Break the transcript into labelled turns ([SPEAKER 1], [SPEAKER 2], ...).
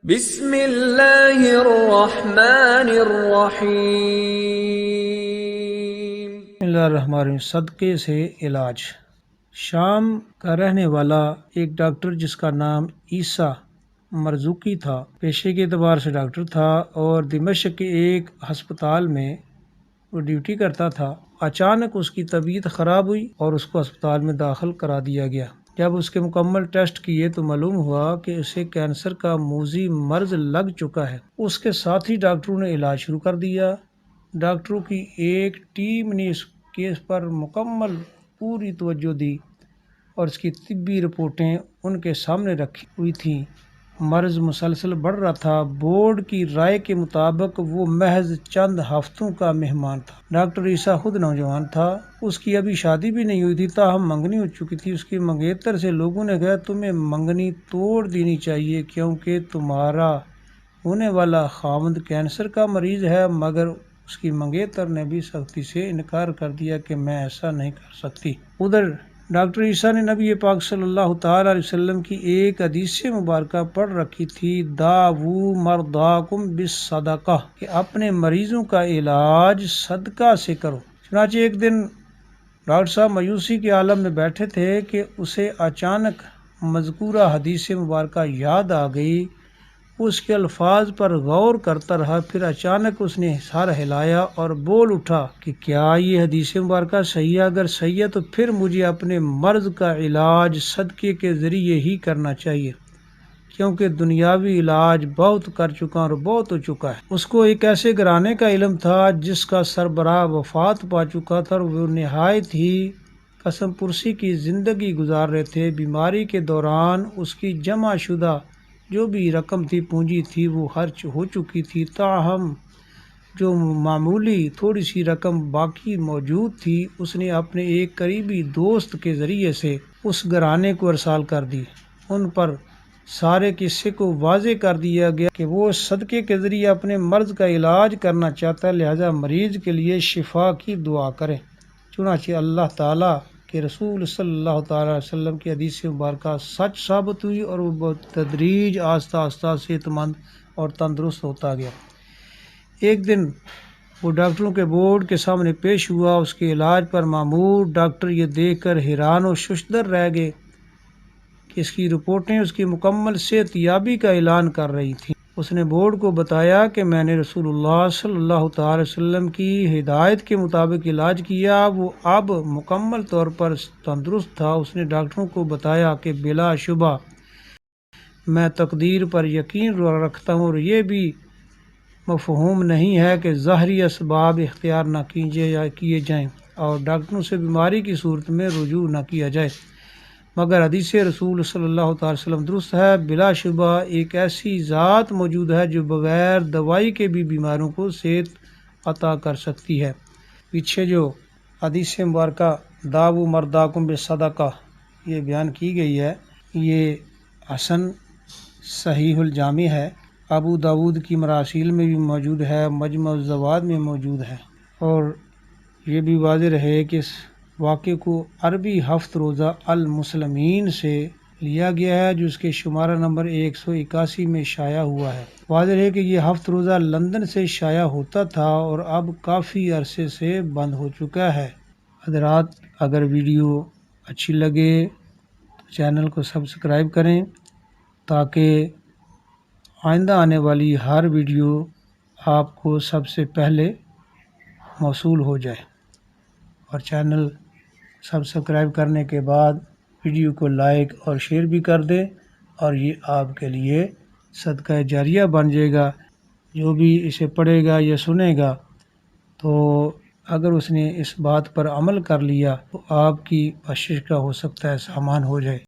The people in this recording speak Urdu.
[SPEAKER 1] بسم اللہ الرحمن الرحیم۔
[SPEAKER 2] بسم اللہ الرحمن الرحیم۔ صدقے سے علاج۔ شام کا رہنے والا ایک ڈاکٹر جس کا نام عیسیٰ مرزوقی تھا، پیشے کے اعتبار سے ڈاکٹر تھا اور دمشق کے ایک ہسپتال میں وہ ڈیوٹی کرتا تھا۔ اچانک اس کی طبیعت خراب ہوئی اور اس کو ہسپتال میں داخل کرا دیا گیا۔ جب اس کے مکمل ٹیسٹ کیے تو معلوم ہوا کہ اسے کینسر کا موذی مرض لگ چکا ہے۔ اس کے ساتھی ڈاکٹروں نے علاج شروع کر دیا۔ ڈاکٹروں کی ایک ٹیم نے اس کیس پر مکمل پوری توجہ دی اور اس کی طبی رپورٹیں ان کے سامنے رکھی ہوئی تھیں۔ مرض مسلسل بڑھ رہا تھا۔ بورڈ کی رائے کے مطابق وہ محض چند ہفتوں کا مہمان تھا۔ ڈاکٹر عیسیٰ خود نوجوان تھا، اس کی ابھی شادی بھی نہیں ہوئی تھی، تاہم منگنی ہو چکی تھی۔ اس کی منگیتر سے لوگوں نے کہا تمہیں منگنی توڑ دینی چاہیے کیونکہ تمہارا ہونے والا خاوند کینسر کا مریض ہے، مگر اس کی منگیتر نے بھی سختی سے انکار کر دیا کہ میں ایسا نہیں کر سکتی۔ ادھر ڈاکٹر عیسیٰ نے نبی پاک صلی اللہ تعالیٰ علیہ وسلم کی ایک حدیث مبارکہ پڑھ رکھی تھی، داؤ مرضاکم بالصدقہ، کہ اپنے مریضوں کا علاج صدقہ سے کرو۔ چنانچہ ایک دن ڈاکٹر صاحب مایوسی کے عالم میں بیٹھے تھے کہ اسے اچانک مذکورہ حدیث مبارکہ یاد آ گئی۔ اس کے الفاظ پر غور کرتا رہا، پھر اچانک اس نے سر ہلایا اور بول اٹھا کہ کیا یہ حدیث مبارکہ صحیح ہے؟ اگر صحیح ہے تو پھر مجھے اپنے مرض کا علاج صدقے کے ذریعے ہی کرنا چاہیے، کیونکہ دنیاوی علاج بہت کر چکا اور بہت ہو چکا ہے۔ اس کو ایک ایسے گھرانے کا علم تھا جس کا سربراہ وفات پا چکا تھا اور وہ نہایت ہی قسم پرسی کی زندگی گزار رہے تھے۔ بیماری کے دوران اس کی جمع شدہ جو بھی رقم تھی، پونجی تھی، وہ خرچ ہو چکی تھی، تاہم جو معمولی تھوڑی سی رقم باقی موجود تھی اس نے اپنے ایک قریبی دوست کے ذریعے سے اس گھرانے کو ارسال کر دی۔ ان پر سارے قصے کو واضح کر دیا گیا کہ وہ صدقے کے ذریعے اپنے مرض کا علاج کرنا چاہتا ہے، لہذا مریض کے لیے شفا کی دعا کریں۔ چنانچہ اللہ تعالیٰ کہ رسول صلی اللہ تعالیٰ علیہ وسلم کی حدیث مبارکہ سچ ثابت ہوئی اور وہ بتدریج آہستہ آہستہ صحت مند اور تندرست ہوتا گیا۔ ایک دن وہ ڈاکٹروں کے بورڈ کے سامنے پیش ہوا۔ اس کے علاج پر مامور ڈاکٹر یہ دیکھ کر حیران و ششدر رہ گئے کہ اس کی رپورٹیں اس کی مکمل صحت یابی کا اعلان کر رہی تھیں۔ اس نے بورڈ کو بتایا کہ میں نے رسول اللہ صلی اللہ تعالی وسلم کی ہدایت کے مطابق علاج کیا، وہ اب مکمل طور پر تندرست تھا۔ اس نے ڈاکٹروں کو بتایا کہ بلا شبہ میں تقدیر پر یقین رکھتا ہوں اور یہ بھی مفہوم نہیں ہے کہ ظاہری اسباب اختیار نہ کیے جائیں اور ڈاکٹروں سے بیماری کی صورت میں رجوع نہ کیا جائے، مگر حدیث رسول صلی اللہ تعالی وسلم درست ہے۔ بلا شبہ ایک ایسی ذات موجود ہے جو بغیر دوائی کے بھی بیماروں کو صحت عطا کر سکتی ہے۔ پیچھے جو حدیث مبارکہ داؤ مرضاکم بالصدقہ یہ بیان کی گئی ہے، یہ حسن صحیح الجامع ہے، ابو داود کی مراسیل میں بھی موجود ہے، مجمع الزوائد میں موجود ہے، اور یہ بھی واضح رہے کہ اس واقعے کو عربی ہفت روزہ المسلمین سے لیا گیا ہے جو اس کے شمارہ نمبر 181 میں شائع ہوا ہے۔ واضح ہے کہ یہ ہفت روزہ لندن سے شائع ہوتا تھا اور اب کافی عرصے سے بند ہو چکا ہے۔ حضرات اگر ویڈیو اچھی لگے تو چینل کو سبسکرائب کریں تاکہ آئندہ آنے والی ہر ویڈیو آپ کو سب سے پہلے موصول ہو جائے، اور چینل سبسکرائب کرنے کے بعد ویڈیو کو لائک اور شیئر بھی کر دیں، اور یہ آپ کے لیے صدقہ جاریہ بن جائے گا۔ جو بھی اسے پڑھے گا یا سنے گا تو اگر اس نے اس بات پر عمل کر لیا تو آپ کی بخشش کا ہو سکتا ہے سامان ہو جائے۔